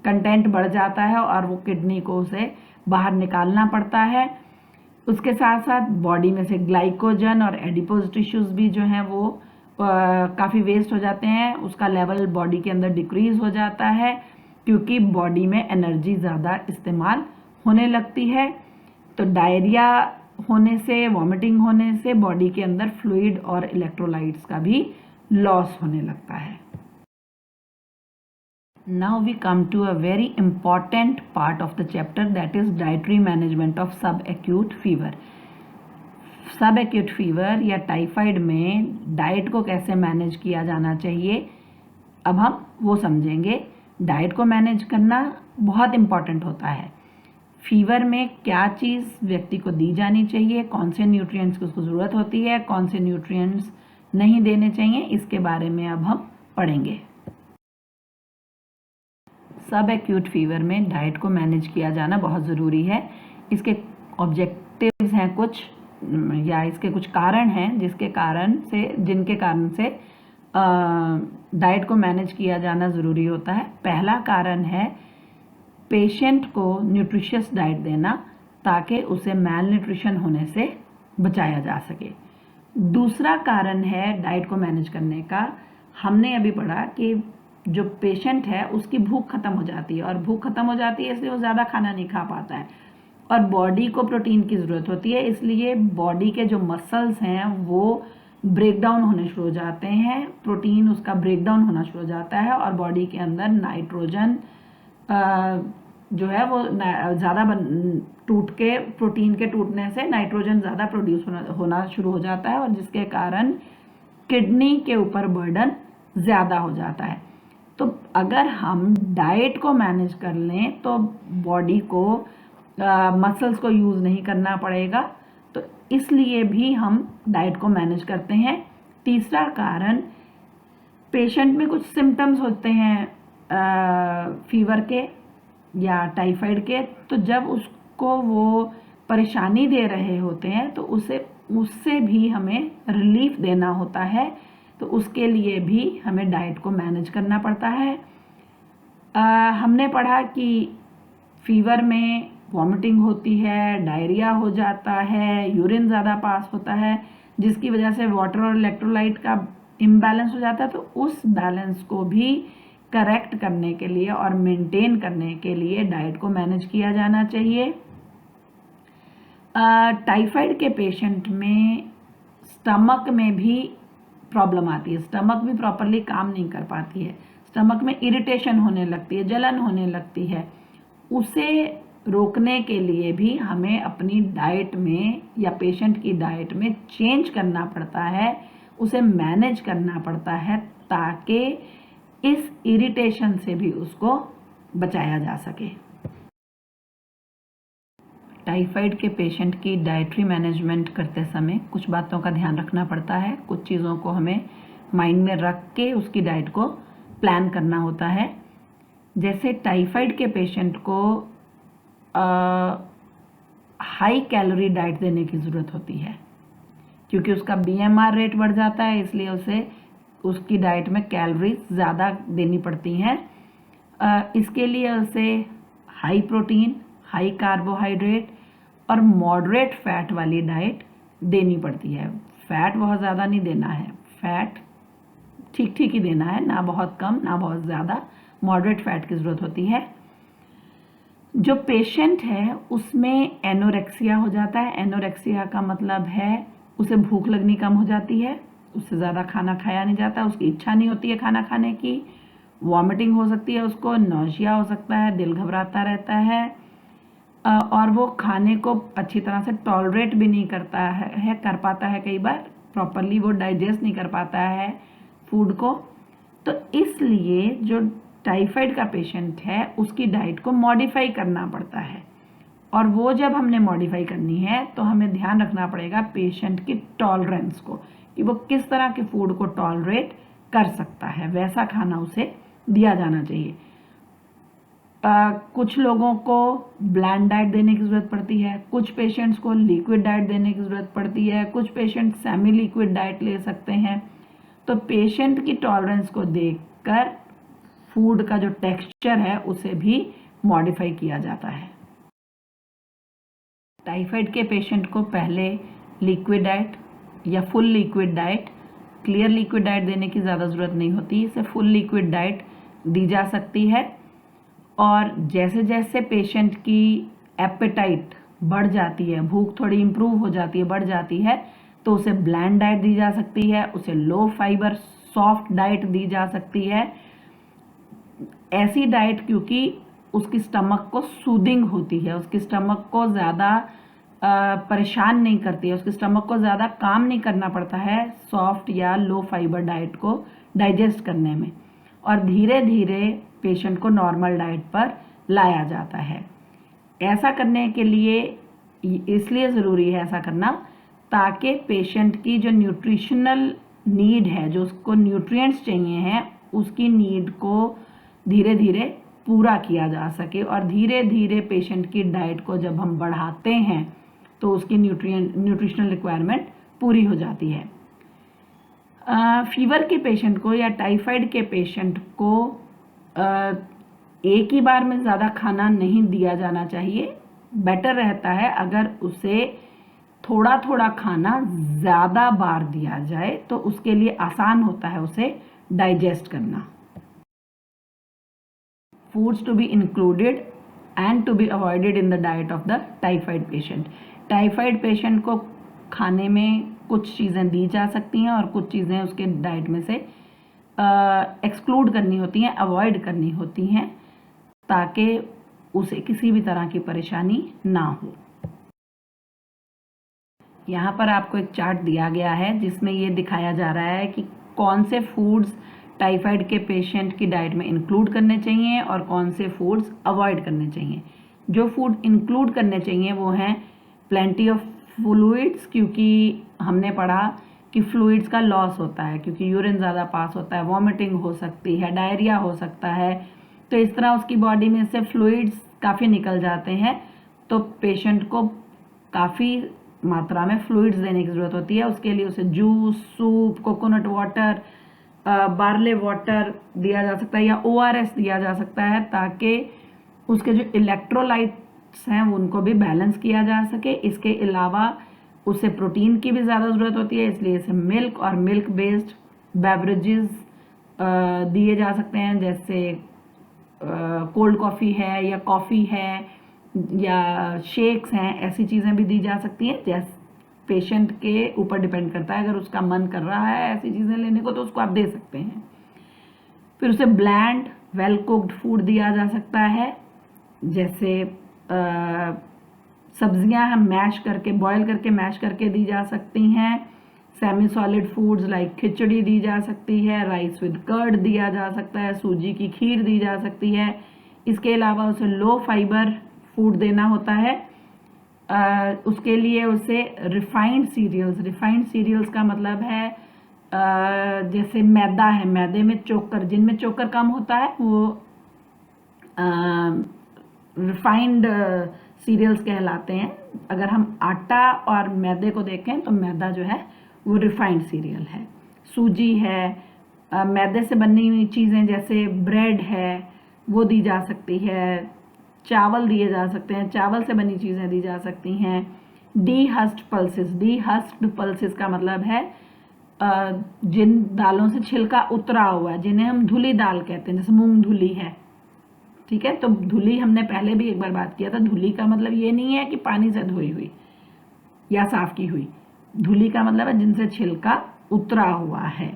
कंटेंट बढ़ जाता है और वो किडनी को उसे बाहर निकालना पड़ता है। उसके साथ साथ बॉडी में से ग्लाइकोजन और एडिपोज टिश्यूज भी जो हैं वो काफ़ी वेस्ट हो जाते हैं। उसका लेवल बॉडी के अंदर डिक्रीज हो जाता है क्योंकि बॉडी में एनर्जी ज़्यादा इस्तेमाल होने लगती है। तो डायरिया होने से, वॉमिटिंग होने से बॉडी के अंदर फ्लूइड और इलेक्ट्रोलाइट्स का भी लॉस होने लगता है। Now we come to a very important part of the chapter, that is dietary management of subacute fever. Subacute fever या टाइफाइड में डाइट को कैसे मैनेज किया जाना चाहिए, अब हम वो समझेंगे। डाइट को मैनेज करना बहुत इम्पॉर्टेंट होता है। फीवर में क्या चीज़ व्यक्ति को दी जानी चाहिए, कौन से न्यूट्रिएंट्स की उसको ज़रूरत होती है, कौन से न्यूट्रिएंट्स नहीं देने चाहिए, इसके बारे में अब हम पढ़ेंगे। सब एक्यूट फीवर में डाइट को मैनेज किया जाना बहुत ज़रूरी है। इसके ऑब्जेक्टिव्स हैं कुछ, या इसके कुछ कारण हैं जिनके कारण से डाइट को मैनेज किया जाना ज़रूरी होता है। पहला कारण है पेशेंट को न्यूट्रिशियस डाइट देना ताकि उसे मैल न्यूट्रिशन होने से बचाया जा सके। दूसरा कारण है डाइट को मैनेज करने का, हमने अभी पढ़ा कि जो पेशेंट है उसकी भूख खत्म हो जाती है, और भूख खत्म हो जाती है इसलिए वो ज़्यादा खाना नहीं खा पाता है, और बॉडी को प्रोटीन की ज़रूरत होती है, इसलिए बॉडी के जो मसल्स हैं वो ब्रेकडाउन होने शुरू हो जाते हैं, प्रोटीन उसका ब्रेकडाउन होना शुरू हो जाता है, और बॉडी के अंदर नाइट्रोजन जो है वो ज़्यादा टूट के, प्रोटीन के टूटने से नाइट्रोजन ज़्यादा प्रोड्यूस होना शुरू हो जाता है, और जिसके कारण किडनी के ऊपर बर्डन ज़्यादा हो जाता है। तो अगर हम डाइट को मैनेज कर लें तो बॉडी को मसल्स को यूज़ नहीं करना पड़ेगा, तो इसलिए भी हम डाइट को मैनेज करते हैं। तीसरा कारण, पेशेंट में कुछ सिम्टम्स होते हैं फीवर के या टाइफाइड के, तो जब उसको वो परेशानी दे रहे होते हैं तो उससे भी हमें रिलीफ देना होता है, तो उसके लिए भी हमें डाइट को मैनेज करना पड़ता है। हमने पढ़ा कि फीवर में वॉमिटिंग होती है, डायरिया हो जाता है, यूरिन ज़्यादा पास होता है, जिसकी वजह से वाटर और इलेक्ट्रोलाइट का इम्बैलेंस हो जाता है। तो उस बैलेंस को भी करेक्ट करने के लिए और मेंटेन करने के लिए डाइट को मैनेज किया जाना चाहिए। टाइफाइड के पेशेंट में स्टमक में भी प्रॉब्लम आती है, स्टमक भी प्रॉपरली काम नहीं कर पाती है, स्टमक में इरिटेशन होने लगती है, जलन होने लगती है। उसे रोकने के लिए भी हमें अपनी डाइट में या पेशेंट की डाइट में चेंज करना पड़ता है, उसे मैनेज करना पड़ता है ताकि इस इरिटेशन से भी उसको बचाया जा सके। टाइफाइड के पेशेंट की डाइटरी मैनेजमेंट करते समय कुछ बातों का ध्यान रखना पड़ता है, कुछ चीज़ों को हमें माइंड में रख के उसकी डाइट को प्लान करना होता है। जैसे टाइफाइड के पेशेंट को हाई कैलोरी डाइट देने की ज़रूरत होती है, क्योंकि उसका बीएमआर रेट बढ़ जाता है, इसलिए उसे उसकी डाइट में कैलोरीज ज़्यादा देनी पड़ती हैं। इसके लिए उसे हाई प्रोटीन, हाई कार्बोहाइड्रेट और मॉडरेट फैट वाली डाइट देनी पड़ती है। फैट बहुत ज़्यादा नहीं देना है, फैट ठीक ठीक ही देना है, ना बहुत कम ना बहुत ज़्यादा, मॉडरेट फैट की ज़रूरत होती है। जो पेशेंट है उसमें एनोरेक्सिया हो जाता है। एनोरेक्सिया का मतलब है उसे भूख लगनी कम हो जाती है, उससे ज़्यादा खाना खाया नहीं जाता, उसकी इच्छा नहीं होती है खाना खाने की, वॉमिटिंग हो सकती है उसको, नौशिया हो सकता है, दिल घबराता रहता है, और वो खाने को अच्छी तरह से टॉलरेट भी नहीं करता है कर पाता है, कई बार प्रॉपरली वो डाइजेस्ट नहीं कर पाता है फूड को। तो इसलिए जो टाइफाइड का पेशेंट है उसकी डाइट को मॉडिफाई करना पड़ता है, और वो जब हमने मॉडिफाई करनी है तो हमें ध्यान रखना पड़ेगा पेशेंट की टॉलरेंस को, कि वो किस तरह के फूड को टॉलरेट कर सकता है, वैसा खाना उसे दिया जाना चाहिए। कुछ लोगों को ब्लैंड डाइट देने की ज़रूरत पड़ती है, कुछ पेशेंट्स को लिक्विड डाइट देने की ज़रूरत पड़ती है, कुछ पेशेंट सेमी लिक्विड डाइट ले सकते हैं। तो पेशेंट की टॉलरेंस को देखकर फूड का जो टेक्सचर है उसे भी मॉडिफाई किया जाता है। टाइफाइड के पेशेंट को पहले लिक्विड डाइट या full liquid diet, clear liquid diet देने की ज़्यादा ज़रूरत नहीं होती, इसे फुल लिक्विड डाइट दी जा सकती है। और जैसे जैसे पेशेंट की एपेटाइट बढ़ जाती है, भूख थोड़ी इम्प्रूव हो जाती है, बढ़ जाती है, तो उसे ब्लैंड डाइट दी जा सकती है, उसे लो फाइबर सॉफ्ट डाइट दी जा सकती है। ऐसी डाइट क्योंकि उसकी स्टमक को सूदिंग होती है, उसकी स्टमक को ज़्यादा परेशान नहीं करती है, उसकी स्टमक को ज़्यादा काम नहीं करना पड़ता है सॉफ्ट या लो फाइबर डाइट को डाइजेस्ट करने में, और धीरे धीरे पेशेंट को नॉर्मल डाइट पर लाया जाता है। ऐसा करने के लिए इसलिए ज़रूरी है ऐसा करना ताकि पेशेंट की जो न्यूट्रिशनल नीड है, जो उसको न्यूट्रिएंट्स चाहिए हैं, उसकी नीड को धीरे धीरे पूरा किया जा सके, और धीरे धीरे पेशेंट की डाइट को जब हम बढ़ाते हैं तो उसकी न्यूट्रिशनल रिक्वायरमेंट पूरी हो जाती है। फीवर के पेशेंट को या टाइफाइड के पेशेंट को एक ही बार में ज़्यादा खाना नहीं दिया जाना चाहिए। बेटर रहता है अगर उसे थोड़ा थोड़ा खाना ज़्यादा बार दिया जाए, तो उसके लिए आसान होता है उसे डाइजेस्ट करना। Foods to be included and to be avoided in the diet of the typhoid patient. Typhoid patient को खाने में कुछ चीज़ें दी जा सकती हैं और कुछ चीज़ें उसके डाइट में से एक्सक्लूड करनी होती हैं, अवॉइड करनी होती हैं, ताकि उसे किसी भी तरह की परेशानी ना हो। यहाँ पर आपको एक चार्ट दिया गया है जिसमें ये दिखाया जा रहा है कि कौन से फूड्स टाइफाइड के पेशेंट की डाइट में इंक्लूड करने चाहिए और कौन से फूड्स अवॉइड करने चाहिए। जो फूड इंक्लूड करने चाहिए वो हैं प्लेंटी ऑफ फ्लूइड्स, क्योंकि हमने पढ़ा कि फ्लूइड्स का लॉस होता है, क्योंकि यूरिन ज़्यादा पास होता है, वॉमिटिंग हो सकती है, डायरिया हो सकता है, तो इस तरह उसकी बॉडी में से फ्लूइड्स काफ़ी निकल जाते हैं, तो पेशेंट को काफ़ी मात्रा में फ्लूइड्स देने की ज़रूरत होती है। उसके लिए उसे juice, soup, coconut water, barley water दिया जा सकता है या ORS दिया जा सकता है, ताकि उसके जो इलेक्ट्रोलाइट्स हैं उनको भी बैलेंस किया जा सके। इसके अलावा उसे प्रोटीन की भी ज़्यादा ज़रूरत होती है, इसलिए इसे मिल्क और मिल्क बेस्ड बेवरेजेस दिए जा सकते हैं, जैसे कोल्ड कॉफ़ी है या कॉफ़ी है या शेक्स हैं, ऐसी चीज़ें भी दी जा सकती हैं। जैसे पेशेंट के ऊपर डिपेंड करता है, अगर उसका मन कर रहा है ऐसी चीज़ें लेने को तो उसको आप दे सकते हैं। फिर उसे ब्लैंड वेल कुक्ड फूड दिया जा सकता है, जैसे सब्जियां हम मैश करके, बॉयल करके मैश करके दी जा सकती हैं। सेमी सॉलिड फूड्स लाइक खिचड़ी दी जा सकती है, राइस विद कर्ड दिया जा सकता है, सूजी की खीर दी जा सकती है। इसके अलावा उसे लो फाइबर फूड देना होता है। उसके लिए उसे रिफाइंड सीरियल्स का मतलब है जैसे मैदा है, मैदे में चोकर, जिनमें चोकर कम होता है वो रिफाइंड सीरियल्स कहलाते हैं। अगर हम आटा और मैदे को देखें तो मैदा जो है वो रिफाइंड सीरियल है। सूजी है, मैदे से बनी हुई चीज़ें जैसे ब्रेड है वो दी जा सकती है, चावल दिए जा सकते हैं, चावल से बनी चीज़ें दी जा सकती हैं। डीहस्क्ड पल्सेस, डीहस्क्ड पल्सेस का मतलब है जिन दालों से छिलका उतरा हुआ है, जिन्हें हम धुली दाल कहते हैं, जैसे मूंग धुली है, ठीक है। तो धुली हमने पहले भी एक बार बात किया था, धुली का मतलब ये नहीं है कि पानी से धोई हुई या साफ की हुई, धुली का मतलब है जिनसे छिलका उतरा हुआ है।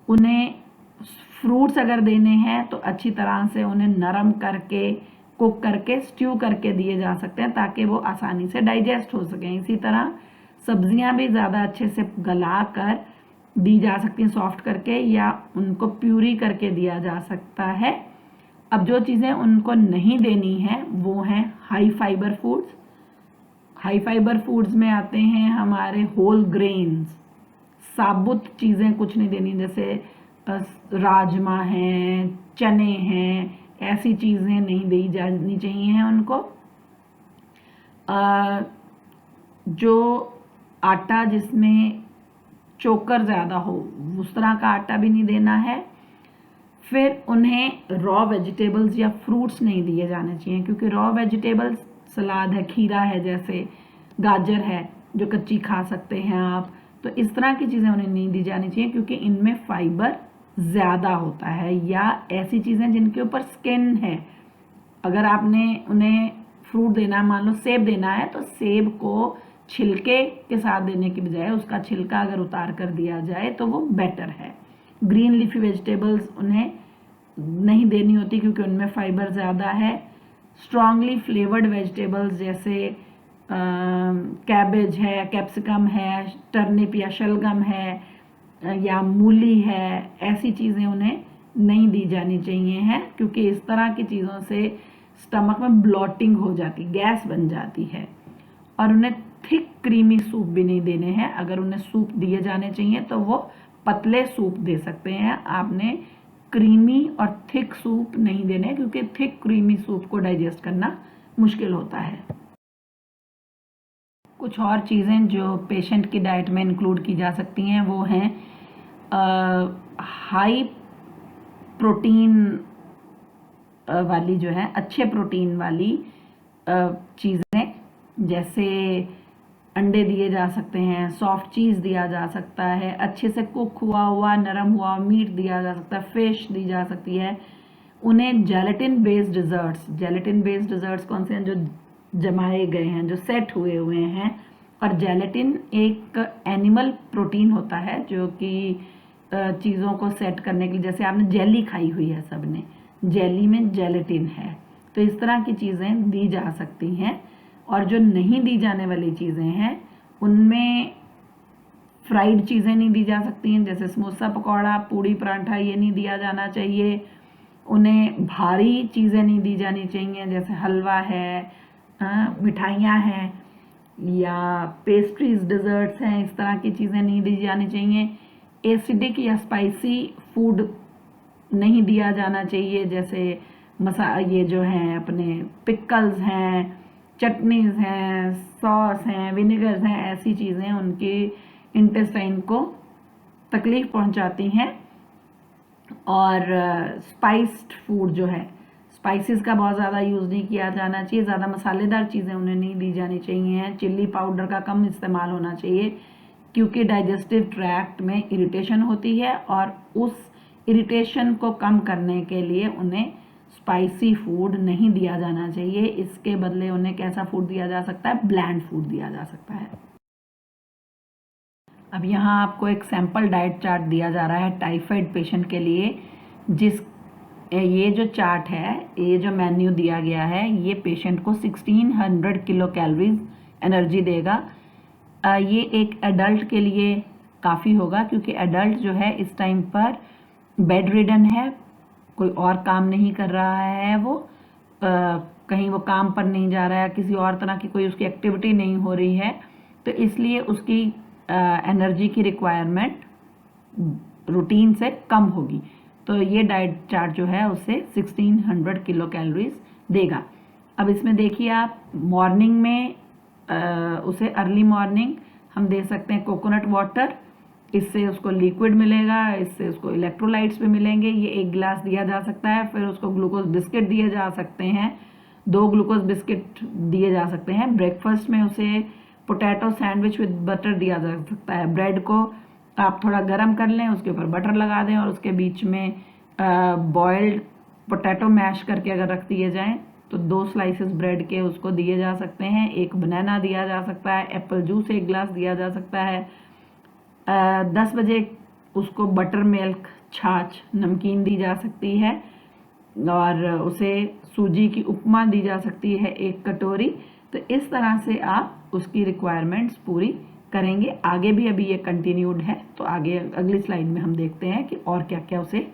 उन्हें फ्रूट्स अगर देने हैं तो अच्छी तरह से उन्हें नरम करके, कुक करके, स्ट्यू करके दिए जा सकते हैं ताकि वो आसानी से डाइजेस्ट हो सकें। इसी तरह सब्जियां भी ज़्यादा अच्छे से गला कर दी जा सकती हैं, सॉफ्ट करके, या उनको प्यूरी करके दिया जा सकता है। अब जो चीज़ें उनको नहीं देनी है वो हैं high fibre foods. High fibre foods में आते हैं हमारे होल ग्रेन्स, साबुत चीज़ें कुछ नहीं देनी, जैसे राजमा हैं, चने हैं, ऐसी चीज़ें नहीं दी जानी चाहिए उनको। जो आटा जिसमें चोकर ज़्यादा हो उस तरह का आटा भी नहीं देना है। फिर उन्हें रॉ वेजिटेबल्स या फ्रूट्स नहीं दिए जाने चाहिए, क्योंकि रॉ वेजिटेबल्स सलाद है, खीरा है, जैसे गाजर है जो कच्ची खा सकते हैं आप, तो इस तरह की चीज़ें उन्हें नहीं दी जानी चाहिए क्योंकि इनमें फाइबर ज़्यादा होता है। या ऐसी चीज़ें जिनके ऊपर स्किन है, अगर आपने उन्हें फ्रूट देना, मान लो सेब देना है, तो सेब को छिलके के साथ देने की बजाय उसका छिलका अगर उतार कर दिया जाए तो वो बेटर है। ग्रीन लीफी वेजिटेबल्स उन्हें नहीं देनी होती क्योंकि उनमें फाइबर ज़्यादा है। स्ट्रांगली फ्लेवर्ड वेजिटेबल्स जैसे कैबेज है, कैप्सिकम है, टर्निप या शलगम है, या मूली है, ऐसी चीज़ें उन्हें नहीं दी जानी चाहिए हैं क्योंकि इस तरह की चीज़ों से स्टमक में ब्लॉटिंग हो जाती, गैस बन जाती है। और उन्हें थिक क्रीमी सूप भी नहीं देने हैं। अगर उन्हें सूप दिए जाने चाहिए तो वो पतले सूप दे सकते हैं, आपने क्रीमी और थिक सूप नहीं देने क्योंकि थिक क्रीमी सूप को डाइजेस्ट करना मुश्किल होता है। कुछ और चीज़ें जो पेशेंट की डाइट में इंक्लूड की जा सकती हैं वो हैं हाई प्रोटीन वाली जो है, अच्छे प्रोटीन वाली चीज़ें, जैसे अंडे दिए जा सकते हैं, सॉफ्ट चीज़ दिया जा सकता है, अच्छे से कुक हुआ नरम हुआ मीट दिया जा सकता है, फिश दी जा सकती है। उन्हें gelatin based desserts, gelatin based desserts कौन से हैं? जो जमाए गए हैं, जो सेट हुए हैं। और जेलेटिन एक एनिमल प्रोटीन होता है जो कि चीज़ों को सेट करने के लिए, जैसे आपने जेली खाई हुई है सबने, जेली में जेलेटिन है, तो इस तरह की चीज़ें दी जा सकती हैं। और जो नहीं दी जाने वाली चीज़ें हैं उनमें फ्राइड चीज़ें नहीं दी जा सकती हैं, जैसे समोसा, पकौड़ा, पूड़ी, पराठा, ये नहीं दिया जाना चाहिए। उन्हें भारी चीज़ें नहीं दी जानी चाहिए, जैसे हलवा है, मिठाइयाँ हैं, या पेस्ट्रीज, डेजर्ट्स हैं, इस तरह की चीज़ें नहीं दी जानी चाहिए। एसिडिक या स्पाइसी फूड नहीं दिया जाना चाहिए, जैसे ये जो हैं अपने पिकल्स हैं, चटनीज़ हैं, सॉस हैं, विनेगर्स हैं, ऐसी चीज़ें उनके इंटेस्टाइन को तकलीफ़ पहुंचाती हैं। और स्पाइस्ड फूड जो है, स्पाइसेस का बहुत ज़्यादा यूज़ नहीं किया जाना चाहिए, ज़्यादा मसालेदार चीज़ें उन्हें नहीं दी जानी चाहिए। चिल्ली पाउडर का कम इस्तेमाल होना चाहिए क्योंकि डाइजेस्टिव ट्रैक्ट में इरिटेशन होती है और उस इरिटेशन को कम करने के लिए उन्हें स्पाइसी फूड नहीं दिया जाना चाहिए। इसके बदले उन्हें कैसा फूड दिया जा सकता है? ब्लैंड फूड दिया जा सकता है। अब यहाँ आपको एक सैंपल डाइट चार्ट दिया जा रहा है टाइफाइड पेशेंट के लिए, ये जो चार्ट है, ये जो मेन्यू दिया गया है, ये पेशेंट को 1600 किलो कैलोरीज एनर्जी देगा। ये एक एडल्ट के लिए काफ़ी होगा क्योंकि एडल्ट जो है इस टाइम पर बेड रिडन है, कोई और काम नहीं कर रहा है, वो कहीं वो काम पर नहीं जा रहा है, किसी और तरह की कोई उसकी एक्टिविटी नहीं हो रही है, तो इसलिए उसकी एनर्जी की रिक्वायरमेंट रूटीन से कम होगी। तो ये डाइट चार्ट जो है उसे 1600 किलो कैलोरीज देगा। अब इसमें देखिए आप, मॉर्निंग में उसे अर्ली मॉर्निंग हम दे सकते हैं कोकोनट वाटर, इससे उसको लिक्विड मिलेगा, इससे उसको इलेक्ट्रोलाइट्स भी मिलेंगे, ये 1 गिलास दिया जा सकता है। फिर उसको ग्लूकोज बिस्किट दिए जा सकते हैं, 2 ग्लूकोज बिस्किट दिए जा सकते हैं। ब्रेकफास्ट में उसे पोटैटो सैंडविच विद बटर दिया जा सकता है। ब्रेड को आप थोड़ा गर्म कर लें, उसके ऊपर बटर लगा दें और उसके बीच में बॉइल्ड पोटैटो मैश करके अगर रख दिए जाएं तो 2 स्लाइसेस ब्रेड के उसको दिए जा सकते हैं। एक बनाना दिया जा सकता है, एप्पल जूस 1 ग्लास दिया जा सकता है। 10 बजे उसको बटर मिल्क, छाछ, नमकीन दी जा सकती है और उसे सूजी की उपमा दी जा सकती है 1 कटोरी। तो इस तरह से आप उसकी रिक्वायरमेंट्स पूरी करेंगे। आगे भी अभी ये कंटिन्यूड है, तो आगे अगली स्लाइड में हम देखते हैं कि और क्या क्या उसे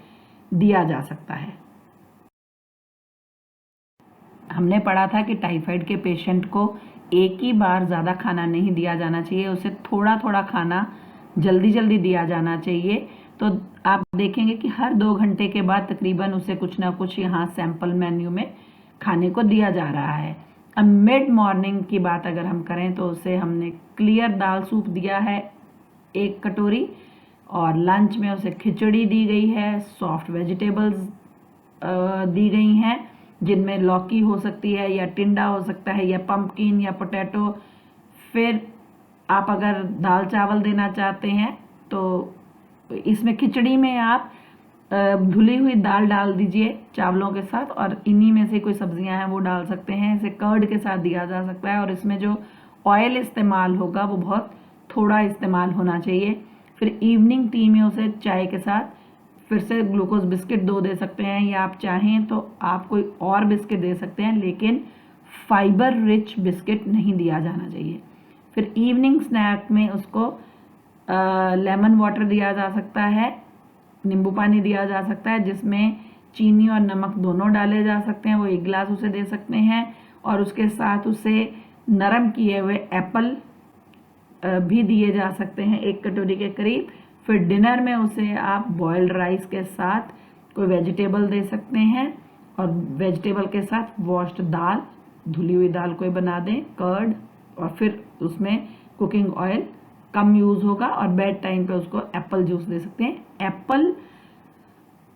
दिया जा सकता है। हमने पढ़ा था कि टाइफाइड के पेशेंट को एक ही बार ज़्यादा खाना नहीं दिया जाना चाहिए, उसे थोड़ा थोड़ा खाना जल्दी जल्दी दिया जाना चाहिए। तो आप देखेंगे कि हर 2 घंटे के बाद तकरीबन उसे कुछ ना कुछ यहाँ सैंपल मेन्यू में खाने को दिया जा रहा है। अब मिड मॉर्निंग की बात अगर हम करें तो उसे हमने क्लियर दाल सूप दिया है 1 कटोरी, और लंच में उसे खिचड़ी दी गई है, सॉफ्ट वेजिटेबल्स दी गई हैं जिनमें लौकी हो सकती है या टिंडा हो सकता है या पंपकिन या पोटैटो। फिर आप अगर दाल चावल देना चाहते हैं तो इसमें खिचड़ी में आप धुली हुई दाल डाल दीजिए चावलों के साथ, और इन्हीं में से कोई सब्जियां हैं वो डाल सकते हैं। इसे कर्ड के साथ दिया जा सकता है और इसमें जो ऑयल इस्तेमाल होगा वो बहुत थोड़ा इस्तेमाल होना चाहिए। फिर इवनिंग टी में उसे चाय के साथ फिर से ग्लूकोज बिस्किट 2 दे सकते हैं, या आप चाहें तो आप कोई और बिस्किट दे सकते हैं, लेकिन फाइबर रिच बिस्किट नहीं दिया जाना चाहिए। फिर इवनिंग स्नैक में उसको लेमन वाटर दिया जा सकता है, नींबू पानी दिया जा सकता है जिसमें चीनी और नमक दोनों डाले जा सकते हैं, वो 1 गिलास उसे दे सकते हैं। और उसके साथ उसे नरम किए हुए एप्पल भी दिए जा सकते हैं 1 कटोरी के करीब। फिर डिनर में उसे आप बॉइल्ड राइस के साथ कोई वेजिटेबल दे सकते हैं, और वेजिटेबल के साथ वॉश्ड दाल, धुली हुई दाल कोई बना दें, कर्ड, और फिर उसमें कुकिंग ऑयल कम यूज होगा। और बेड टाइम पे उसको एप्पल जूस दे सकते हैं। एप्पल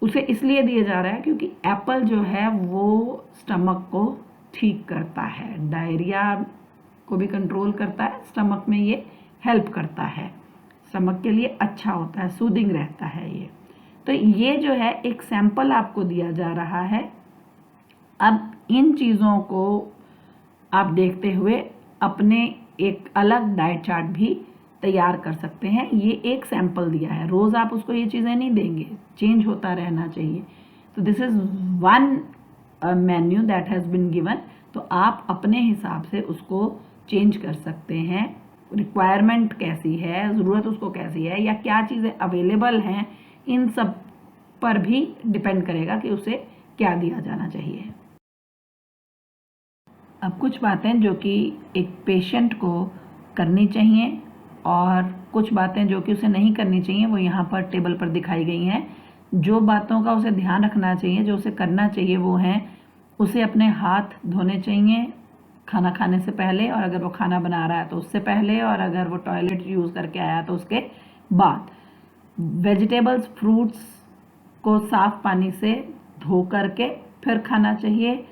उसे इसलिए दिया जा रहा है क्योंकि एप्पल जो है वो स्टमक को ठीक करता है, डायरिया को भी कंट्रोल करता है, स्टमक में ये हेल्प करता है, स्टमक के लिए अच्छा होता है, सूदिंग रहता है ये। तो ये जो है एक सैंपल आपको दिया जा रहा है। अब इन चीज़ों को आप देखते हुए अपने एक अलग डाइट चार्ट भी तैयार कर सकते हैं। ये एक सैंपल दिया है, रोज़ आप उसको ये चीज़ें नहीं देंगे, चेंज होता रहना चाहिए। तो this is one menu that has been given. तो आप अपने हिसाब से उसको चेंज कर सकते हैं। रिक्वायरमेंट कैसी है, ज़रूरत उसको कैसी है, या क्या चीज़ें अवेलेबल हैं, इन सब पर भी डिपेंड करेगा कि उसे क्या दिया जाना चाहिए। अब कुछ बातें जो कि एक पेशेंट को करनी चाहिए और कुछ बातें जो कि उसे नहीं करनी चाहिए वो यहाँ पर टेबल पर दिखाई गई हैं। जो बातों का उसे ध्यान रखना चाहिए, जो उसे करना चाहिए, वो हैं उसे अपने हाथ धोने चाहिए खाना खाने से पहले, और अगर वो खाना बना रहा है तो उससे पहले, और अगर वो टॉयलेट यूज़ करके आया तो उसके बाद। वेजिटेबल्स, फ्रूट्स को साफ पानी से धो करके फिर खाना चाहिए।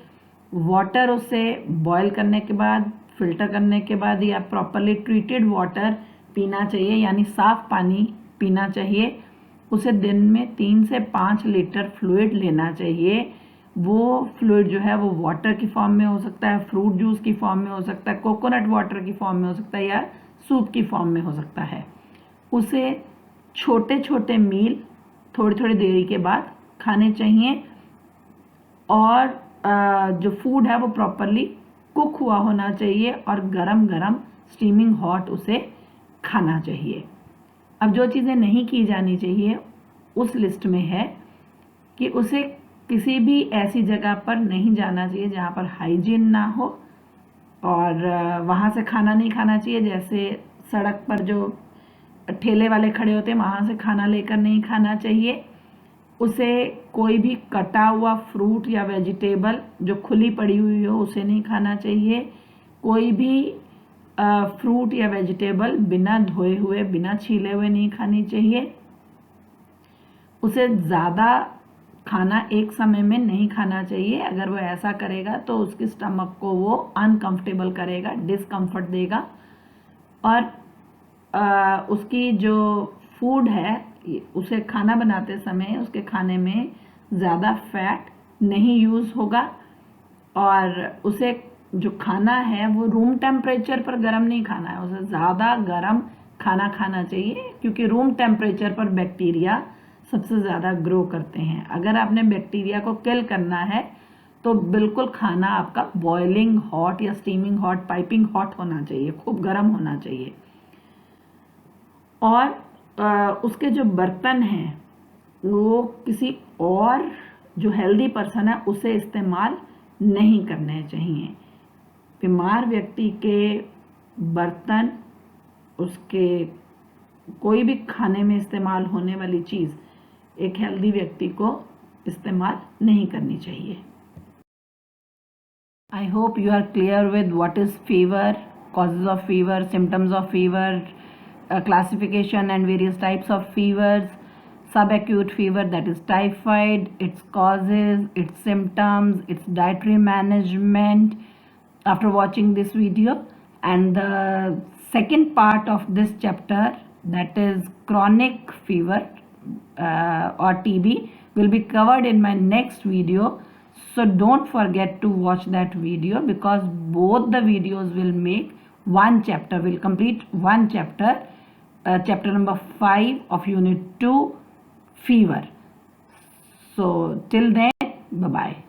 वाटर उसे बॉयल करने के बाद, फिल्टर करने के बाद, या प्रॉपरली ट्रीटेड वाटर पीना चाहिए, यानी साफ पानी पीना चाहिए। उसे दिन में 3 से 5 लीटर फ्लूइड लेना चाहिए। वो फ्लूइड जो है वो वाटर की फॉर्म में हो सकता है, फ्रूट जूस की फॉर्म में हो सकता है, कोकोनट वाटर की फॉर्म में हो सकता है, या सूप की फॉर्म में हो सकता है। उसे छोटे छोटे मील थोड़ी थोड़ी देरी के बाद खाने चाहिए, और जो फूड है वो प्रॉपरली कुक हुआ होना चाहिए और गरम गरम स्टीमिंग हॉट उसे खाना चाहिए। अब जो चीज़ें नहीं की जानी चाहिए उस लिस्ट में है कि उसे किसी भी ऐसी जगह पर नहीं जाना चाहिए जहाँ पर हाइजीन ना हो, और वहाँ से खाना नहीं खाना चाहिए। जैसे सड़क पर जो ठेले वाले खड़े होते हैं वहाँ से खाना लेकर नहीं खाना चाहिए। उसे कोई भी कटा हुआ फ्रूट या वेजिटेबल जो खुली पड़ी हुई हो उसे नहीं खाना चाहिए। कोई भी फ्रूट या वेजिटेबल बिना धोए हुए, बिना छीले हुए नहीं खानी चाहिए। उसे ज़्यादा खाना एक समय में नहीं खाना चाहिए। अगर वो ऐसा करेगा तो उसके स्टमक को वो अनकंफर्टेबल करेगा, डिस्कम्फर्ट देगा। और उसकी जो फूड है उसे खाना बनाते समय उसके खाने में ज़्यादा फैट नहीं यूज़ होगा, और उसे जो खाना है वो रूम टेम्परेचर पर गर्म नहीं खाना है, उसे ज़्यादा गर्म खाना खाना चाहिए, क्योंकि रूम टेम्परेचर पर बैक्टीरिया सबसे ज़्यादा ग्रो करते हैं। अगर आपने बैक्टीरिया को किल करना है तो बिल्कुल खाना आपका बॉइलिंग हॉट या स्टीमिंग हॉट, पाइपिंग हॉट होना चाहिए, खूब गर्म होना चाहिए। और उसके जो बर्तन हैं वो किसी और जो हेल्दी पर्सन है उसे इस्तेमाल नहीं करने चाहिए। बीमार व्यक्ति के बर्तन, उसके कोई भी खाने में इस्तेमाल होने वाली चीज़ एक हेल्दी व्यक्ति को इस्तेमाल नहीं करनी चाहिए। I hope you are clear with what is fever, causes of fever, symptoms of fever, classification and various types of fevers, subacute fever, that is typhoid, its causes, its symptoms, its dietary management. After watching this video, and the second part of this chapter, that is chronic fever or TB, will be covered in my next video. So don't forget to watch that video, because both the videos will make one chapter, will complete one chapter, chapter number 5 of unit 2, fever. So till then, bye bye.